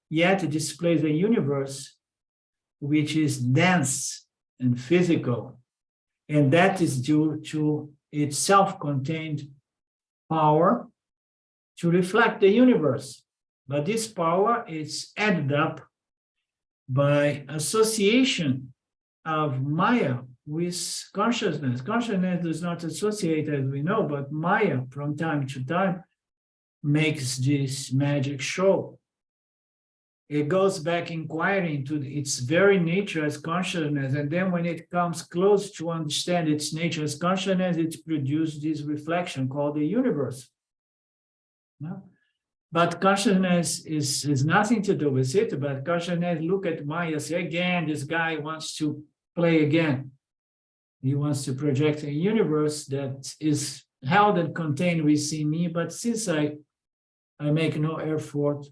[SPEAKER 1] yet it displays a universe which is dense and physical, and that is due to its self-contained power to reflect the universe. But this power is added up by association of Maya with consciousness. Consciousness is not associated, as we know, but Maya from time to time makes this magic show. It goes back inquiring to its very nature as consciousness, and then when it comes close to understand its nature as consciousness, it produces this reflection called the universe. No? But consciousness is nothing to do with it, but consciousness look at Maya, say again, this guy wants to play again. He wants to project a universe that is held and contained within me, but since I make no effort,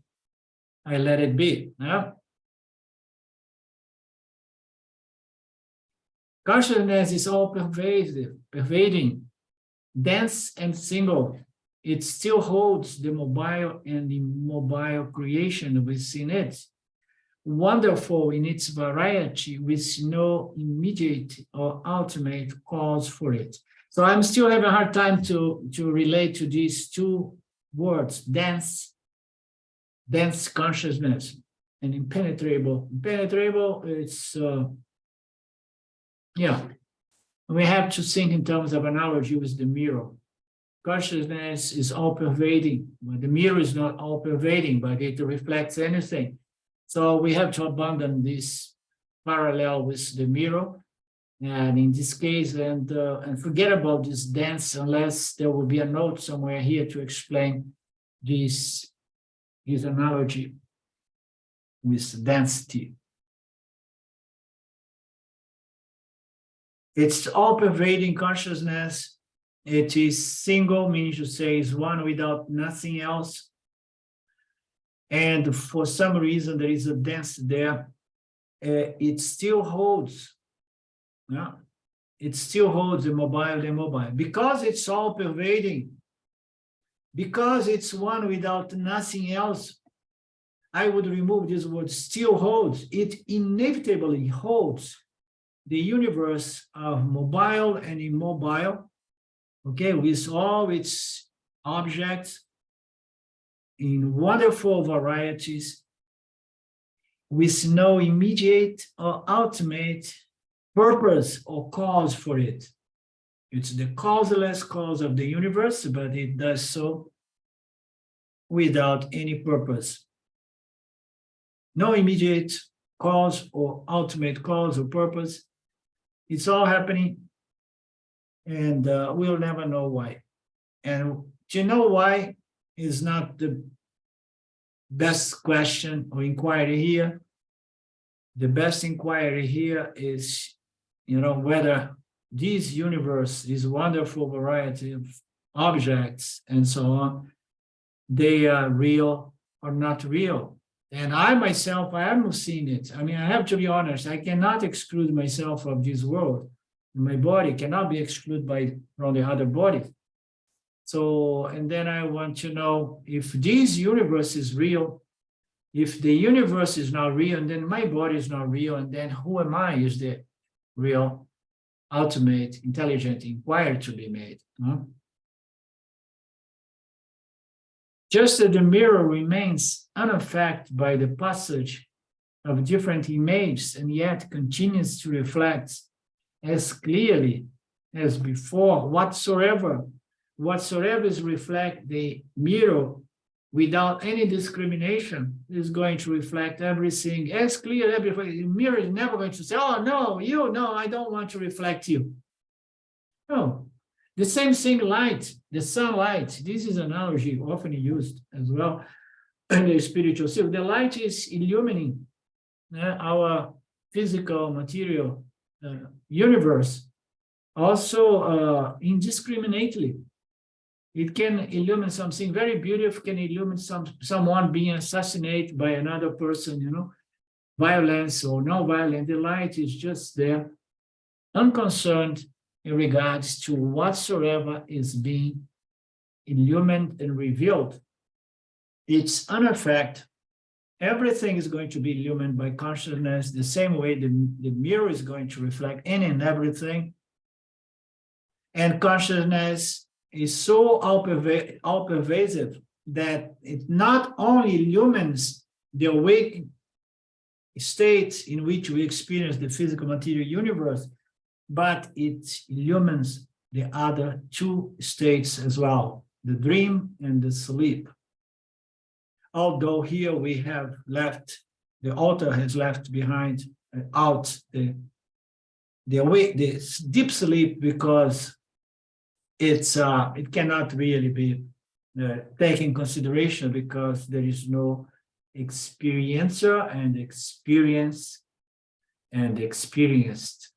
[SPEAKER 1] I let it be. Yeah? Consciousness is all pervading, dense and single. It still holds the mobile and immobile creation within it, wonderful in its variety with no immediate or ultimate cause for it. So I'm still having a hard time to relate to these two words, dense consciousness and impenetrable. Impenetrable, it's, we have to think in terms of analogy with the mirror. Consciousness is all-pervading. The mirror is not all-pervading, but it reflects anything. So we have to abandon this parallel with the mirror, and in this case, and forget about this dance, unless there will be a note somewhere here to explain this analogy with density. It's all-pervading consciousness. It is single, meaning to say is one without nothing else. And for some reason, there is a density there. It still holds. Yeah? It still holds the mobile. Because it's all-pervading, because it's one without nothing else, I would remove this word still holds. It inevitably holds the universe of mobile and immobile, okay, with all its objects in wonderful varieties, with no immediate or ultimate purpose or cause for it. It's the causeless cause of the universe, but it does so without any purpose. No immediate cause or ultimate cause or purpose. It's all happening, and we'll never know why. And to know why is not the best question or inquiry here. The best inquiry here is, whether this universe, this wonderful variety of objects and so on, they are real or not real. And I myself, I haven't seen it. I mean, I have to be honest, I cannot exclude myself from this world. My body cannot be excluded from the other body. So, and then I want to know if this universe is real. If the universe is not real, and then my body is not real, and then who am I is the real, ultimate, intelligent inquiry to be made. Huh? Just as the mirror remains unaffected by the passage of different images and yet continues to reflect as clearly as before, whatsoever is reflect the mirror without any discrimination is going to reflect everything as clear as before. The mirror is never going to say, oh, no, I don't want to reflect you. No. The same thing, light, the sunlight. This is an analogy often used as well in the spiritual field. The light is illumining our physical, material universe, also indiscriminately. It can illumine something very beautiful, can illumine someone being assassinated by another person, violence or no violence. The light is just there, unconcerned in regards to whatsoever is being illumined and revealed. It's unaffected. Everything is going to be illumined by consciousness, the same way the mirror is going to reflect any and everything. And consciousness is so all-pervasive that it not only illumines the awake state in which we experience the physical material universe, but it illumines the other two states as well, the dream and the sleep. Although here we have left, the author has left behind out the deep sleep, because it cannot really be taken in consideration, because there is no experiencer and experience and experienced.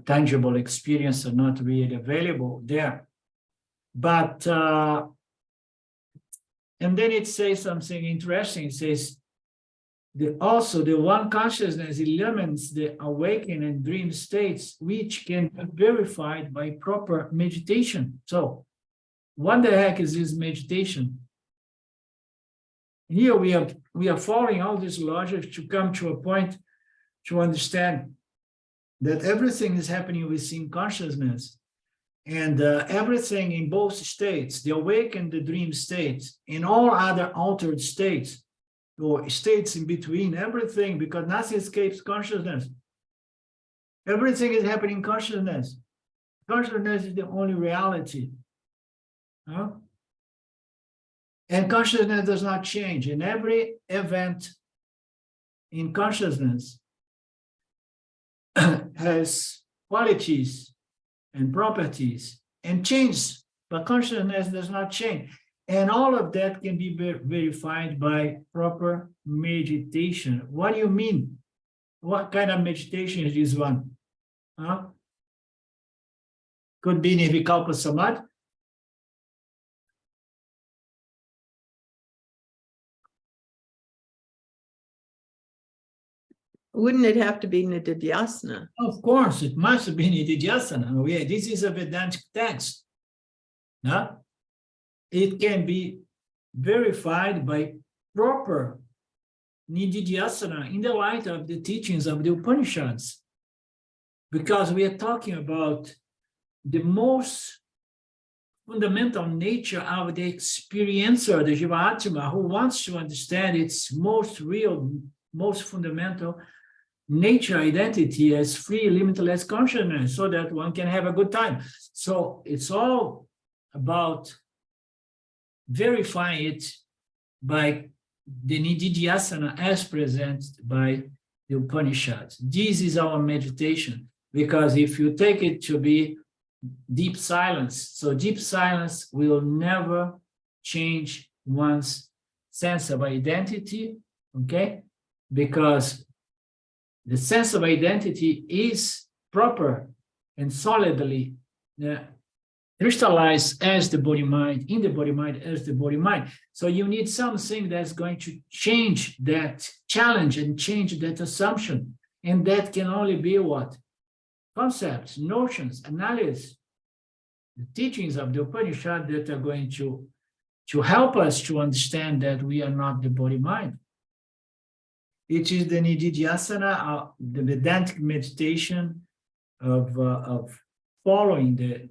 [SPEAKER 1] Tangible experience are not really available there. But and then it says something interesting. It says also the one consciousness illumines the awakened and dream states, which can be verified by proper meditation. So what the heck is this meditation? Here we are following all this logic to come to a point to understand that everything is happening within consciousness, and everything in both states, the awake and the dream states, and all other altered states, or states in between, everything, because nothing escapes consciousness. Everything is happening in consciousness. Consciousness is the only reality. Huh? And consciousness does not change. In every event in consciousness has qualities and properties and changes, but consciousness does not change. And all of that can be verified by proper meditation. What do you mean? What kind of meditation is this one? Huh? Could be Nirvikalpa Samadhi.
[SPEAKER 2] Wouldn't it have to be Nididhyasana?
[SPEAKER 1] Of course, it must be Nididhyasana. This is a Vedantic text. Huh? It can be verified by proper Nididhyasana in the light of the teachings of the Upanishads, because we are talking about the most fundamental nature of the experiencer, the Jivatma, who wants to understand its most real, most fundamental nature, identity as free, limitless consciousness, so that one can have a good time. So it's all about verifying it by the Nididhyasana as presented by the Upanishads. This is our meditation, because if you take it to be deep silence, so deep silence will never change one's sense of identity, okay? Because the sense of identity is proper and solidly crystallized as the body mind, in the body mind as the body mind. So you need something that's going to change that challenge and change that assumption. And that can only be what? Concepts, notions, analysis, the teachings of the Upanishad that are going to help us to understand that we are not the body mind. It is the Nididhyasana, the Vedantic meditation of following the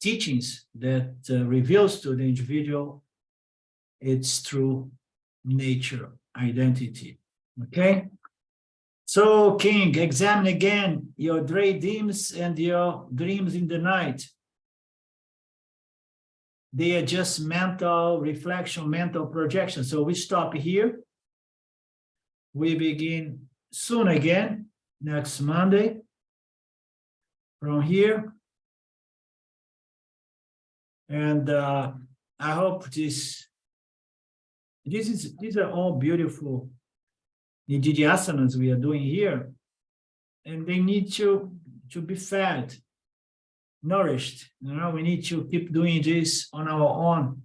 [SPEAKER 1] teachings that reveals to the individual its true nature, identity. Okay? So, King, examine again your dreams and your dreams in the night. They are just mental reflection, mental projection. So we stop here. We begin soon again, next Monday, from here. And I hope these are all beautiful Nididhyasanas we are doing here. And they need to be fed, nourished. You know, we need to keep doing this on our own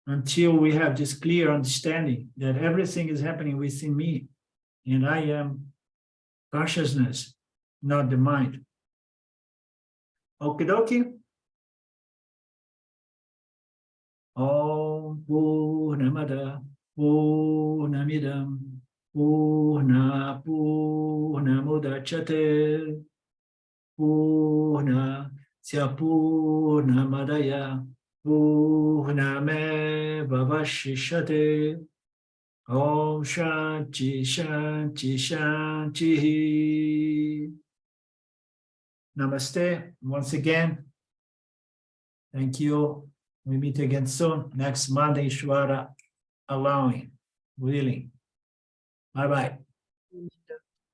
[SPEAKER 1] until we have this clear understanding that everything is happening within me. And I am consciousness, not the mind. Okie dokie. Om Purnamada Purnamidam Purna Purnamudachyate Purna Purnamadaya Purnameva Vashishyate Om Shanti Shanti Shanti. Namaste once again. Thank you. We meet again soon. Next Monday, Ishvara allowing, willing. Bye-bye.